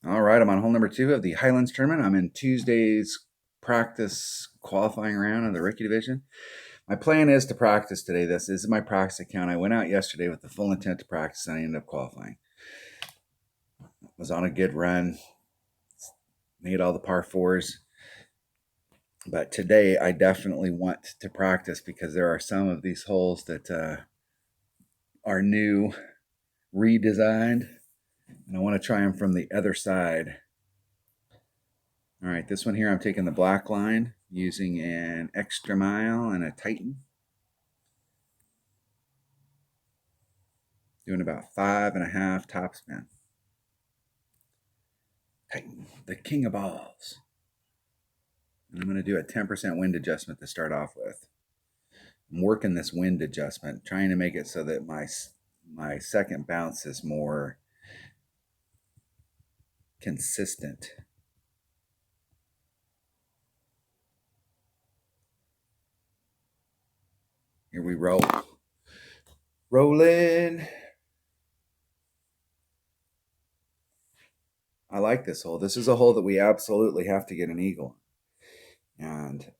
All right, I'm on hole number 2 of the Highlands tournament. I'm in Tuesday's practice qualifying round of the rookie division. My plan is to practice today. This is my practice account. I went out yesterday with the full intent to practice, and I ended up qualifying. Was on a good run, made all the par fours. But today I definitely want to practice because there are some of these holes that are new, redesigned, and I want to try them from the other side. All right, this one here, I'm taking the black line using an extra mile and a Titan. Doing about 5.5 topspin. Titan, the king of balls. And I'm going to do a 10% wind adjustment to start off with. I'm working this wind adjustment, trying to make it so that my second bounce is more consistent. Here we roll. Rolling. I like this hole. This is a hole that we absolutely have to get an eagle on. And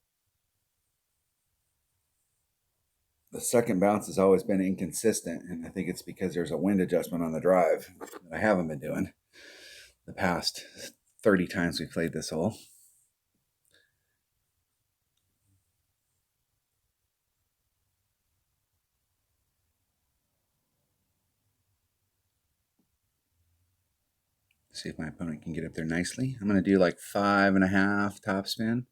the second bounce has always been inconsistent, and I think it's because there's a wind adjustment on the drive that I haven't been doing the past 30 times we played this hole. See if my opponent can get up there nicely. I'm going to do like 5.5 topspin.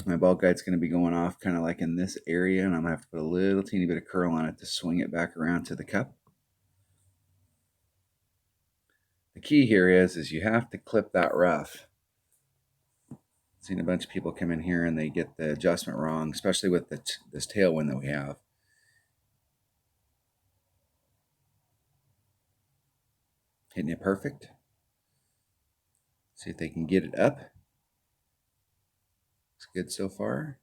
My ball guide's going to be going off kind of like in this area, and I'm going to have to put a little teeny bit of curl on it to swing it back around to the cup. The key here is you have to clip that rough. I've seen a bunch of people come in here and they get the adjustment wrong, especially with this tailwind that we have. Hitting it perfect. See if they can get it up. It's good so far.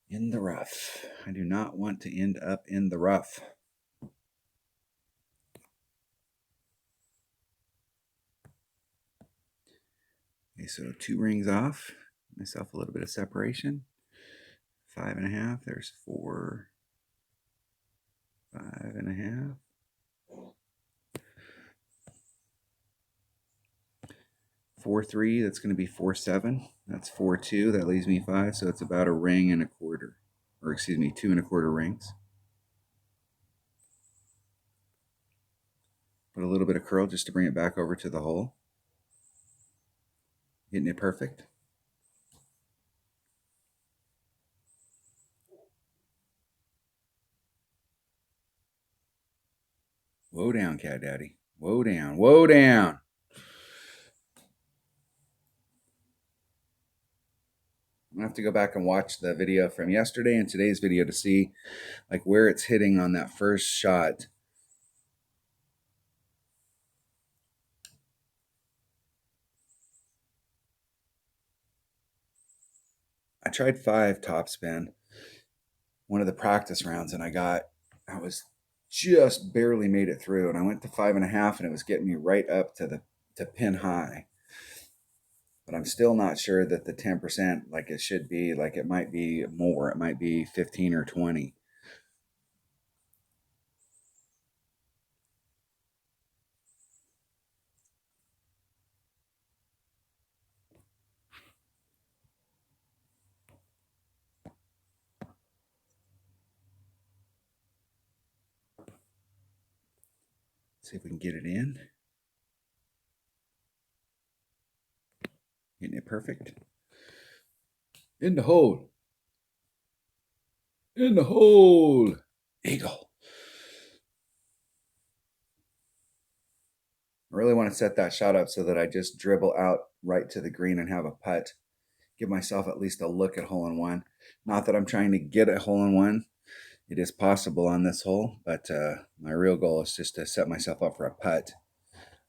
In the rough. I do not want to end up in the rough. Okay, so 2 rings off. Myself a little bit of separation. 5.5. There's 4. 5.5. 4-3. That's going to be 4-7. That's 4-2. That leaves me 5. So it's about a ring and a quarter, or excuse me, 2.25 rings. Put a little bit of curl just to bring it back over to the hole. Hitting it perfect. Whoa down, Cat Daddy. Whoa down. Whoa down. I'm gonna have to go back and watch the video from yesterday and today's video to see like where it's hitting on that first shot. I tried 5 topspin, one of the practice rounds, and I was just barely made it through, and I went to 5.5, and it was getting me right up to pin high. But I'm still not sure that the 10% like it should be. Like it might be more. It might be 15 or 20. See if we can get it in. Hitting it perfect. In the hole. In the hole. Eagle. I really want to set that shot up so that I just dribble out right to the green and have a putt. Give myself at least a look at hole-in-one. Not that I'm trying to get a hole-in-one. It is possible on this hole, but my real goal is just to set myself up for a putt.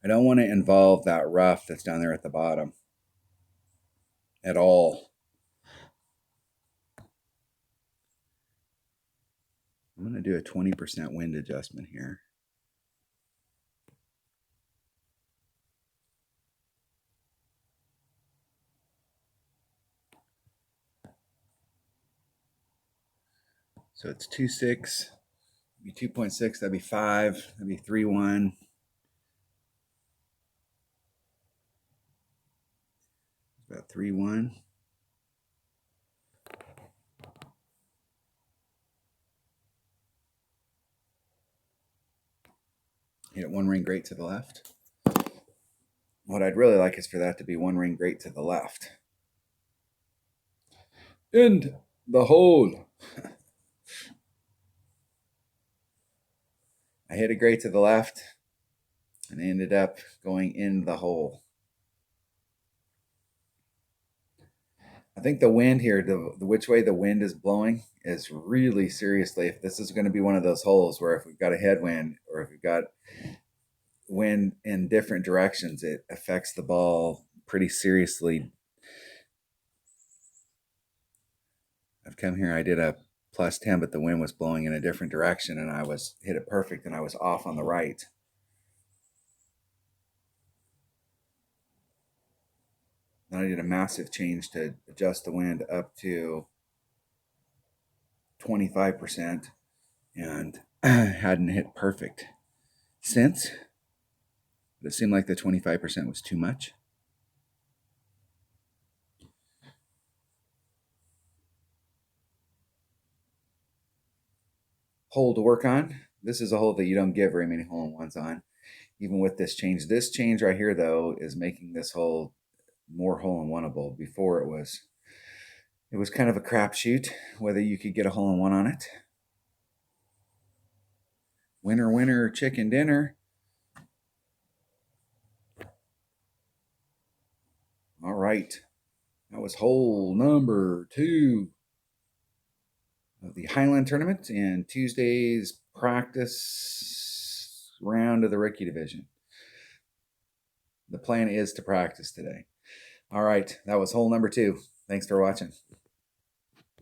I don't want to involve that rough that's down there at the bottom at all. I'm going to do a 20% wind adjustment here. So it's 2-6, be 2.6, that'd be 5, that'd be 3-1. About 3-1. Hit it one ring great to the left. What I'd really like is for that to be one ring great to the left. And the hole. I hit a great to the left and ended up going in the hole. I think the wind here, the which way the wind is blowing, is really seriously, if this is going to be one of those holes where if we've got a headwind or if we've got wind in different directions, it affects the ball pretty seriously. I've come here, I did a +10, but the wind was blowing in a different direction and I was hit it perfect and I was off on the right. Then I did a massive change to adjust the wind up to 25% and hadn't hit perfect since. But it seemed like the 25% was too much. Hole to work on. This is a hole that you don't get very many hole-in-ones on, even with this change. This change right here, though, is making this hole more hole-in-oneable. Before it was kind of a crapshoot whether you could get a hole-in-one on it. Winner, winner, chicken dinner. All right. That was hole number 2 of the Highland tournament and Tuesday's practice round of the rookie division. The plan is to practice today. All right. That was hole number 2. Thanks for watching.